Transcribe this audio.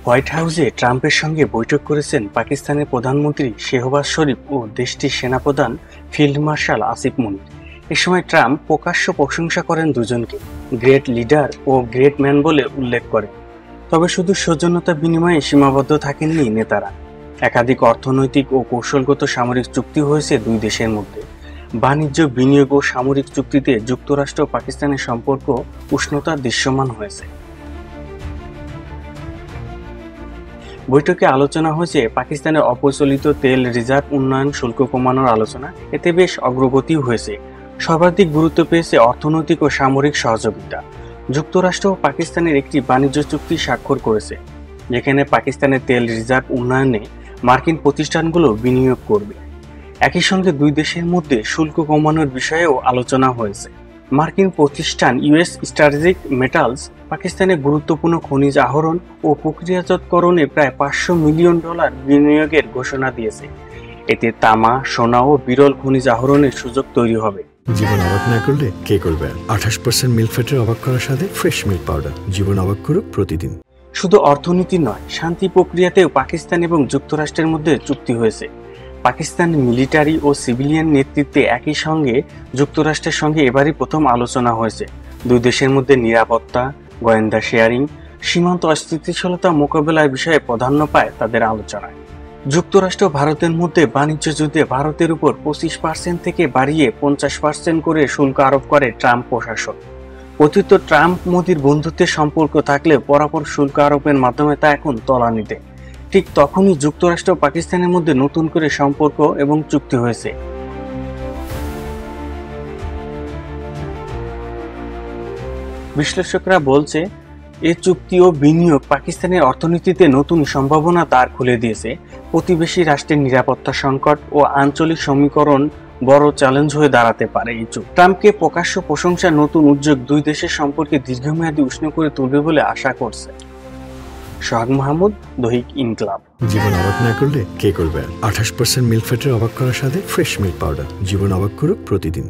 White হাউসে ট্রাম্পের সঙ্গে বৈঠক করেছেন পাকিস্তানের প্রধানমন্ত্রী শেহবাজ শরীফ ও দেশটির সেনাপ্রধান ফিল্ড মার্শাল আসিফ মুনির। এ সময় ট্রাম্প প্রকাশ্য প্রশংসা করেন দুজনকে গ্রেট লিডার ও গ্রেট ম্যান বলে উল্লেখ করেন। তবে শুধু সৌজন্যতা বিনিময়ে সীমাবদ্ধ থাকেননি নেতারা। একাধিক অর্থনৈতিক ও কৌশলগত সামরিক চুক্তি হয়েছে দুই দেশের মধ্যে। বাণিজ্য, বিনিয়োগ ও সামরিক চুক্তিতে যুক্তরাষ্ট্র ও পাকিস্তানের সম্পর্ক উষ্ণতা দৃশ্যমান হয়েছে। বৈঠকে আলোচনা হয়েছে পাকিস্তানের অপ্রচলিত তেল রিজার্ভ উন্নয়ন শুল্ক কমানোর আলোচনা। এতে বেশ অগ্রগতি হয়েছে। সর্বাধিক গুরুত্ব পেয়েছে অর্থনৈতিক ও সামরিক সহযোগিতা। যুক্তরাষ্ট্র ও পাকিস্তানের একটি বাণিজ্য চুক্তি স্বাক্ষর করেছে, যেখানে পাকিস্তানের তেল রিজার্ভ উন্নয়নে মার্কিন প্রতিষ্ঠানগুলো বিনিয়োগ করবে। একই সঙ্গে দুই দেশের মধ্যে শুল্ক কমানোর বিষয়েও আলোচনা হয়েছে। মার্কিন প্রতিষ্ঠান ইউএস স্ট্র্যাটেজিক মেটালস পাকিস্তানে গুরুত্বপূর্ণ খনিজ আহরণ ও প্রক্রিয়াজাতকরণে প্রায় $500 মিলিয়ন বিনিয়োগের ঘোষণা দিয়েছে। এতে তামা, সোনা ও বিরল খনিজ আহরণের সুযোগ তৈরি হবে। জীবন অবাক না করলে কে করবে? 28% মিল্ক ফ্যাটের অবাক করার সাথে ফ্রেশ মিল্ক পাউডার। জীবন অবাক করুক প্রতিদিন। শুধু অর্থনীতি নয়, শান্তি প্রক্রিয়াতেও পাকিস্তান এবং যুক্তরাষ্ট্রের মধ্যে চুক্তি হয়েছে। পাকিস্তান মিলিটারি ও সিভিলিয়ান নেতৃত্বে একই সঙ্গে যুক্তরাষ্ট্রের সঙ্গে এবারই প্রথম আলোচনা হয়েছে। দুই দেশের মধ্যে নিরাপত্তা, গোয়েন্দা শেয়ারিং, সীমান্ত অস্থিতিশীলতা মোকাবেলার বিষয়ে প্রাধান্য পায় তাদের আলোচনায়। যুক্তরাষ্ট্র ভারতের মধ্যে বাণিজ্য যুদ্ধে ভারতের উপর 25% থেকে বাড়িয়ে 50% করে শুল্ক আরোপ করে ট্রাম্প প্রশাসন। অতীত ট্রাম্প মোদির বন্ধুত্বের সম্পর্ক থাকলেও পরপর শুল্ক আরোপের মাধ্যমে তা এখন তলানিতে। ঠিক তখনই যুক্তরাষ্ট্র ও পাকিস্তানের মধ্যে নতুন করে সম্পর্ক এবং চুক্তি হয়েছে। বিশ্লেষকরা বলছে, এই চুক্তি ও বিনিয়োগ পাকিস্তানের অর্থনীতিতে নতুন সম্ভাবনা দ্বার খুলে দিয়েছে। প্রতিবেশী রাষ্ট্রের নিরাপত্তা সংকট ও আঞ্চলিক সমীকরণ বড় চ্যালেঞ্জ হয়ে দাঁড়াতে পারে এই চুক্তি। ট্রাম্পকে প্রকাশ্য প্রশংসা নতুন উদ্যোগ দুই দেশের সম্পর্কে দীর্ঘমেয়াদী উষ্ণ করে তুলবে বলে আশা করছে। সোহাগ মাহমুদ, দৈহিক ইনকলাব। জীবন অবাক না করলে কে করবে? 28% মিল্ক ফ্যাটের অবাক করার সাথে ফ্রেশ মিল্ক পাউডার। জীবন অবাক করুক প্রতিদিন।